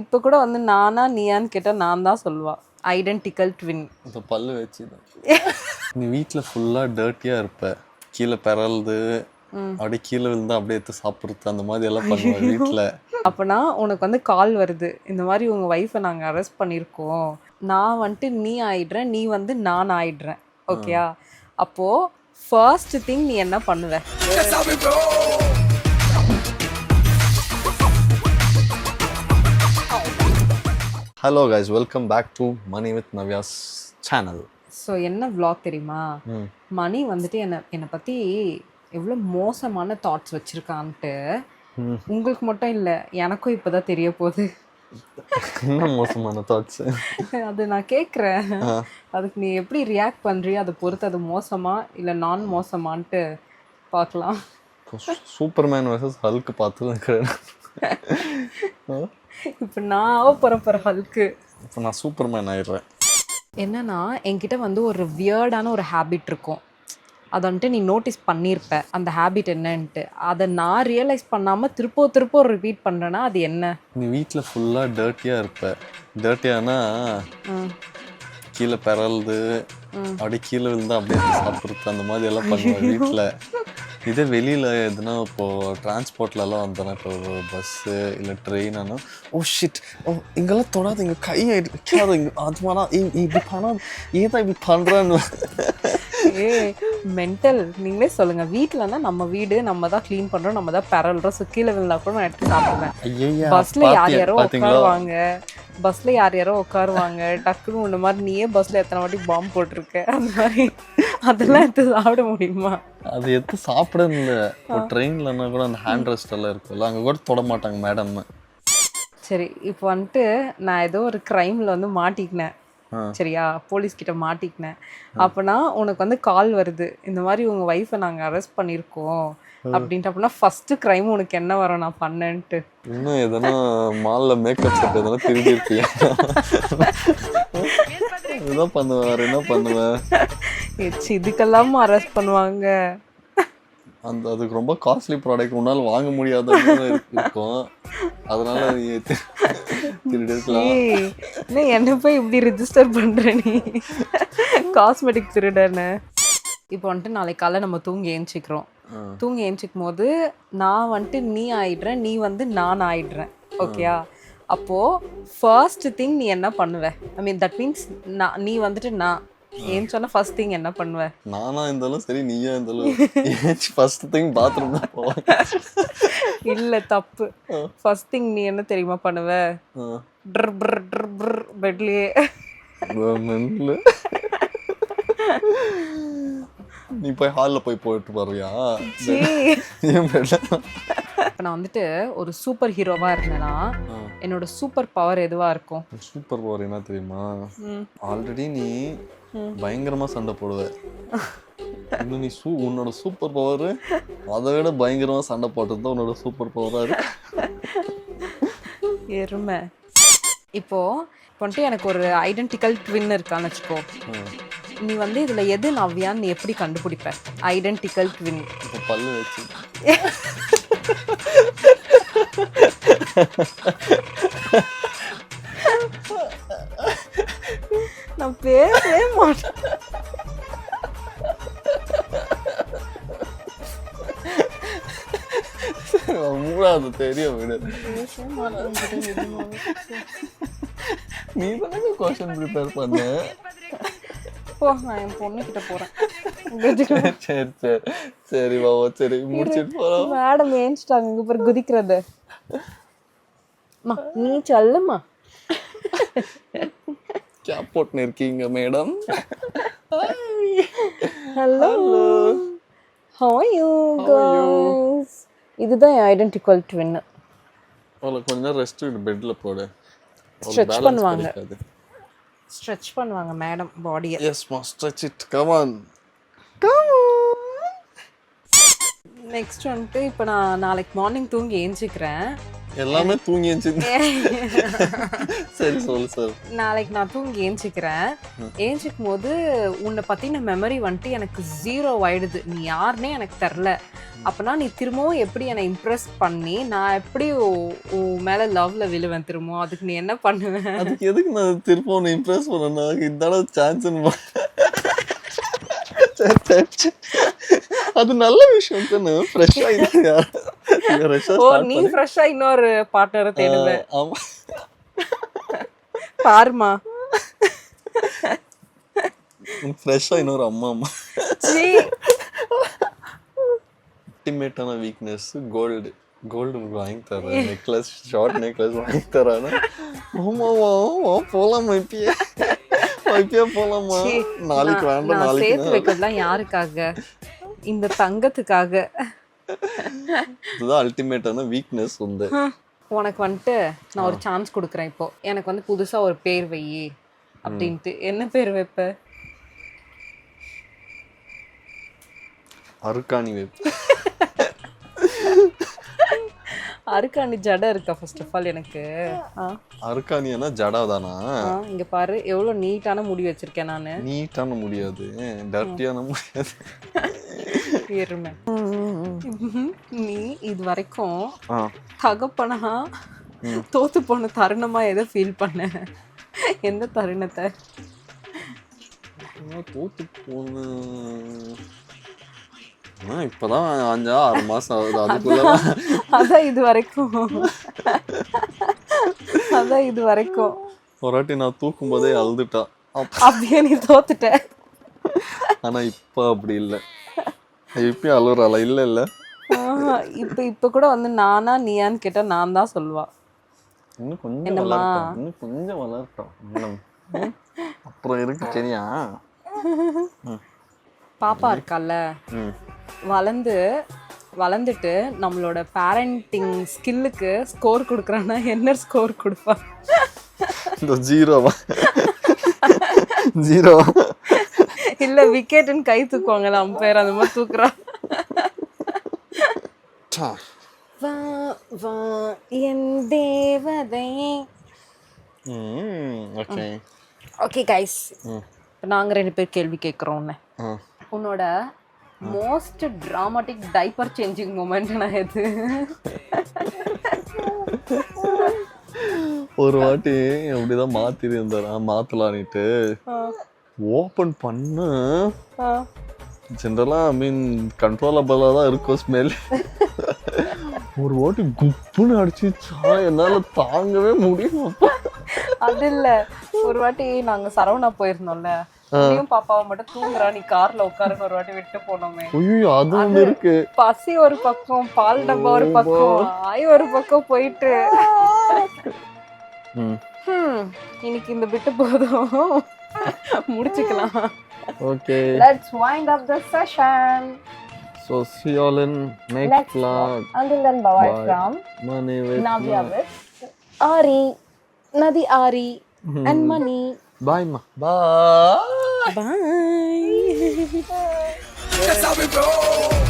இப்போ கூட வந்து நானா நீயான்னு கேட்டா நான் தான் சொல்லுவா. Identical twin. இந்த பல்லு வச்சு நீ வீட்டில் ஃபுல்லாக டர்ட்டியாக இருப்ப, கீழே பெறல்து அப்படியே கீழே விழுந்தா அப்படியே எடுத்து சாப்பிட்றது அந்த மாதிரி எல்லாம் பண்ணுவேன் வீட்டில். அப்போனா உனக்கு வந்து கால் வருது, இந்த மாதிரி உங்கள் ஒய்ஃபை நாங்கள் அரெஸ்ட் பண்ணியிருக்கோம், நான் வந்துட்டு நீ ஆயிடுறேன், நீ வந்து நான் ஆயிடுறேன், ஓகேயா? அப்போது ஃபர்ஸ்ட் திங் நீ என்ன பண்ணுவ? Hello guys, welcome back to money with Navya's channel. So என்ன vlog தெரியுமா? மணி வந்துட்டு என்னை பற்றி எவ்வளோ மோசமான தாட்ஸ் வச்சுருக்கான்ட்டு உங்களுக்கு மட்டும் இல்லை, எனக்கும் இப்போ தான் தெரிய போகுது. என்ன மோசமான தாட்ஸ்? அது நான் கேட்குறேன், அதுக்கு நீ எப்படி ரியாக்ட் பண்ணுறியோ அதை பொறுத்து அது மோசமா இல்லை நான் மோசமான்ட்டு பார்க்கலாம். சூப்பர்மேன் வர்சஸ் ஹல்க் பார்த்துருக்கேன். இப்போ நான் போகிற ஹல்க்கு. இப்போ நான் சூப்பர்மேன் ஆயிடுறேன். என்னன்னா, என்கிட்ட வந்து ஒரு வியர்டான ஒரு ஹேபிட் இருக்கும். அதை வந்துட்டு நீ நோட்டீஸ் பண்ணியிருப்ப, அந்த ஹேபிட் என்னன்ட்டு. அதை நான் ரியலைஸ் பண்ணாமல் திருப்போ ரிப்பீட் பண்ணுறேன்னா அது என்ன? நீ வீட்டில் ஃபுல்லாக டர்ட்டியாக இருப்ப. டர்ட்டியானா கீழே பெறல்து அப்படியே கீழே விழுந்தா அப்படியே சாப்பிட்றது அந்த மாதிரி எல்லாம் பண்ணுவேன் வீட்டில். இதே வெளியில் எதுனா இப்போது டிரான்ஸ்போர்ட்லலாம் வந்தோன்னா, இப்போ பஸ்ஸு இல்லை ட்ரெயினானா, ஓ ஷிட், ஓ இங்கெல்லாம் தொடாது, இங்கே கையை வைக்காது, இங்கே அது வேணா இப்படி பண்ணால் ஏதான் இப்படி பண்ணுறான்னு. மென்டல். நீங்களே சொல்லுங்கள், வீட்டிலன்னா நம்ம வீடு நம்ம தான் க்ளீன் பண்ணுறோம், நம்ம தான் பெறல்றோம். ஸோ கீழே விழுந்தா கூட நான் எடுத்து சாப்பிடுவேன். பஸ்ஸில் யார் யாரோ உட்காருவாங்க, டக்குன்னு ஒன்று மாதிரி நீயே பஸ்ஸில் எத்தனை வாட்டி பாம்பு போட்டிருக்க, அந்த மாதிரி அதெல்லாம் எடுத்து சாப்பிட முடியுமா? அது எடுத்து சாப்பிடணும் இல்லை. இப்போ ட்ரெயின்லன்னா கூட அந்த ஹேண்ட் ரெஸ்ட் எல்லாம் இருக்குல்ல, அங்கே கூட தொட மாட்டாங்க மேடம். சரி, இப்போ வந்துட்டு நான் ஏதோ ஒரு க்ரைமில் வந்து மாட்டிக்கினேன், சரியா? போலீஸ்கிட்ட மாட்டிக்கினேன். அப்போனா உனக்கு வந்து கால் வருது, இந்த மாதிரி உங்கள் ஒய்ஃபை நாங்கள் அரெஸ்ட் பண்ணியிருக்கோம் அப்படின்ட்டு. அப்படின்னா ஃபர்ஸ்ட் க்ரைம் உனக்கு என்ன வரும் நான் பண்ணேன்ட்டு? இன்னும் எதனா மாலில் மேக்கப் செட் எதனா திருடி இருப்பியா? இதுதான் பண்ணுவேன், வேறு என்ன பண்ணுவேன்? இதுக்கெல்லாம் அரெஸ்ட் பண்ணுவாங்க. அதுக்கு ரொம்ப காஸ்ட்லி ப்ராடக்ட், உன்னால் வாங்க முடியாத இருக்கும், அதனால திருடிருக்கலாம். என்ன போய் இப்படி ரிஜிஸ்டர் பண்ற நீ காஸ்மெட்டிக் திருடன்னு? இப்போ வந்துட்டு நாளைக்கு காலை நம்ம தூங்கி ஏஞ்சிக்கிறோம். தூங்கி ஏஞ்சிக்கும் போது நான் வந்துட்டு நீ ஆயிடுறேன், நீ வந்து நான் ஆயிடுறேன், ஓகேயா? அப்போது ஃபர்ஸ்ட் திங் நீ என்ன பண்ணுவ? ஐ மீன் தட் மீன்ஸ் நீ வந்துட்டு நான் ஏன்னு சொன்ன ஃபர்ஸ்ட் திங் என்ன பண்ணுவ? நானா இருந்தாலும் சரி, நீயா இருந்தாலும் ஃபர்ஸ்ட் திங் பாத்ரூம் தான் போவேன். இல்லை, தப்பு. ஃபர்ஸ்ட் திங் நீ என்ன தெரியுமா பண்ணுவ? பெட்லயே நீ போய் ஹாலில் போயிட்டு வருவியா? இப்போ நான் வந்துட்டு ஒரு சூப்பர் ஹீரோவா இருந்தேன்னா என்னோட சூப்பர் பவர் எதுவா இருக்கும்? சூப்பர் பவர் என்ன தெரியுமா? ஆல்ரெடி நீ பயங்கரமா சண்டை போடுவ. இன்னும் நீ உன்னோட சூப்பர் பவர் அதை விட பயங்கரமா சண்டை போட்டது தான் உன்னோட சூப்பர் பவரா இருக்கு. எருமை. இப்போ வந்துட்டு எனக்கு ஒரு ஐடென்டிக்கல் ட்வின் இருக்கான்னு வச்சுக்கோ. நீ வந்து இதுல எது நவ்யான்னு நீ எப்படி கண்டுபிடிப்ப? Identical twin. இப்போ பல்லு வச்சு நான் பேசவே மாட்டேன். மூணாவது தெரியும் விடு. நீ தானே கொஸ்டின் ப்ரிப்பேர் பண்ண. போ, நான் என் பொண்ணுகிட்ட போறேன். சரி சரி சரி பாவா, சரி முடிச்சிட்டு போறோம். மேடம் ஏஞ்சிட்டாங்க, இங்க போய் குதிக்கிறது. நீ சொல்லுமா, கேப் போட்டுன்னு இருக்கீங்க madam. Hello, how are you guys? இதுதான் ஐடென்டிக்கல் ட்வின். அவளை கொஞ்ச நேரம் ரெஸ்ட் விடு, பெட்ல போடு. ஸ்ட்ரெச் பண்ணுவாங்க, ஸ்ட்ரெச் பண்ணுவாங்க மேடம் பாடியை. எஸ் மா, stretch it, come on. Next வந்துட்டு இப்போ நான் நாளைக்கு மார்னிங் தூங்கி ஏஞ்சிக்கிறேன். எல்லாமே தூங்கி ஏஞ்சி. சரி சொல்லு சார். நாளைக்கு நான் தூங்கி ஏஞ்சிக்கிறேன். ஏஞ்சிக்கும் போது உன்னை பற்றின மெமரி வந்துட்டு எனக்கு 0 ஆயிடுது. நீ யாருன்னே எனக்கு தெரில. அப்பனா நீ திரும்பவும் எப்படி என்னை இம்ப்ரெஸ் பண்ணி நான் எப்படி உன் மேல லவ்ல விழுவேன் திரும்பவும்? அதுக்கு நீ என்ன பண்ணுவேன்? அதுக்கு எதுக்கு நான் திரும்ப உன்னை இம்ப்ரெஸ் பண்ணேன்னா இதான சான்ஸ். அது நல்ல விஷயம் தானே. ஃப்ரெஷ்ஷா ஓ, நீ ஃப்ரெஷ்ஷா இன்னொரு பார்ட்னரை தேடுவேன். ஆமா பாருமா, ஃப்ரெஷ்ஷா இன்னொரு அம்மா சீ. அல்டிமேட்டான வீக்னஸ் கோல்டு வாங்கி தரேன். நெக்லஸ், ஷார்ட் நெக்லஸ் வாங்கி தரானா ஆமாவா போலாமா? இப்பயே போலாமா? சீ. நாளைக்கு வேண்டாம், நான் சேர்த்து நாளைக்கு. வைக்கிறதுலாம் யாருக்காக? இந்த தங்கத்துக்காக. இதுதான் அல்டிமேட்டான வீக்னஸ் வந்து. உனக்கு வந்துட்டு நான் ஒரு சான்ஸ் கொடுக்குறேன். இப்போ எனக்கு வந்து புதுசா ஒரு பேர் வை அப்படின்ட்டு. என்ன பேர் வைப்ப? அருக்காணி வைப்பு. அருக்காணி ஜடை இருக்கா ஃபர்ஸ்ட் ஆஃப் ஆல் எனக்கு? அருக்காணினா ஜடா தானா? இங்க பாரு எவ்வளவு நீட்டான முடி வச்சிருக்கேன் நானு. நீட்டான முடியாது, டர்ட்டியான முடியாது. எருமை. நீ இது வரைக்கும் தகப்பனா தோத்து போன தருணமா எதை ஃபீல் பண்ண? எந்த தருணத்தை? தோத்து போன இப்பதான் 5-6 மாசம் ஆகுது. அதுக்குள்ள அதான் இது வரைக்கும் ஒரு வாட்டி நான் தூக்கும் போதே அழுதுட்டா. அப்படியே நீ தோத்துட்ட. ஆனா இப்ப அப்படி இல்லை. இப்பயும் அழுகுறாளா? இல்ல இப்ப கூட வந்து நானா நீயான்னு கேட்டா நான் தான் சொல்லுவா. இன்னும் கொஞ்சம் வளர்ட்டோம். அப்புறம் இருக்கு சரியா? பாப்பா இருக்கால, வளர்ந்துட்டு நம்மளோட பேரண்டிங் ஸ்கில்லுக்கு ஸ்கோர் கொடுக்குறான்னா என்ன ஸ்கோர் கொடுப்பா? இந்த ஜீரோவா இல்ல விக்கெட்டுன்னு கை தூக்குவாங்கல்ல அம்பையர், அந்த மாதிரி தூக்குறா. வா வா என் தேவதையே. ஓகே கைஸ், நாங்க 2 பேர் கேள்வி கேட்குறோம். உன்னோட மோஸ்ட் டிராமாட்டிக் டைப்பர் சேஞ்சிங் மூமெண்ட் நான் எது? ஒரு வாட்டி அப்படிதான் மாத்திருந்தாரா, மாத்தலான்ட்டு ஓப்பன் பண்ண ஜென்ரலா கண்ட்ரோலபிளா தான் இருக்கும் ஸ்மெல். ஒரு வாட்டி குப்புன்னு அடிச்சுச்சா, என்னால தாங்கவே முடியும். அது இல்ல, ஒரு வாட்டி நாங்க சரவணா போயிருந்தோம்ல, நீயும் பாப்பாவை மட்டும் தூங்குறா, நீ கார்ல உட்காருன்னு ஒரு வாட்டி விட்டு போனோமே. ஐயோ, அது ஒண்ணு இருக்கு. பசி ஒரு பக்கம், பால் டப்பா ஒரு பக்கம், ஆய் ஒரு பக்கம் போயிட்டு. இன்னைக்கு இந்த பிட்டு போதும், முடிச்சுக்கலாம். Okay. Let's wind up the session. So see you all in next vlog. Until then, bye from Money with Navya with Ari, Nadi Ari and Money. Bye ma. Bye. Bye. That's how we roll.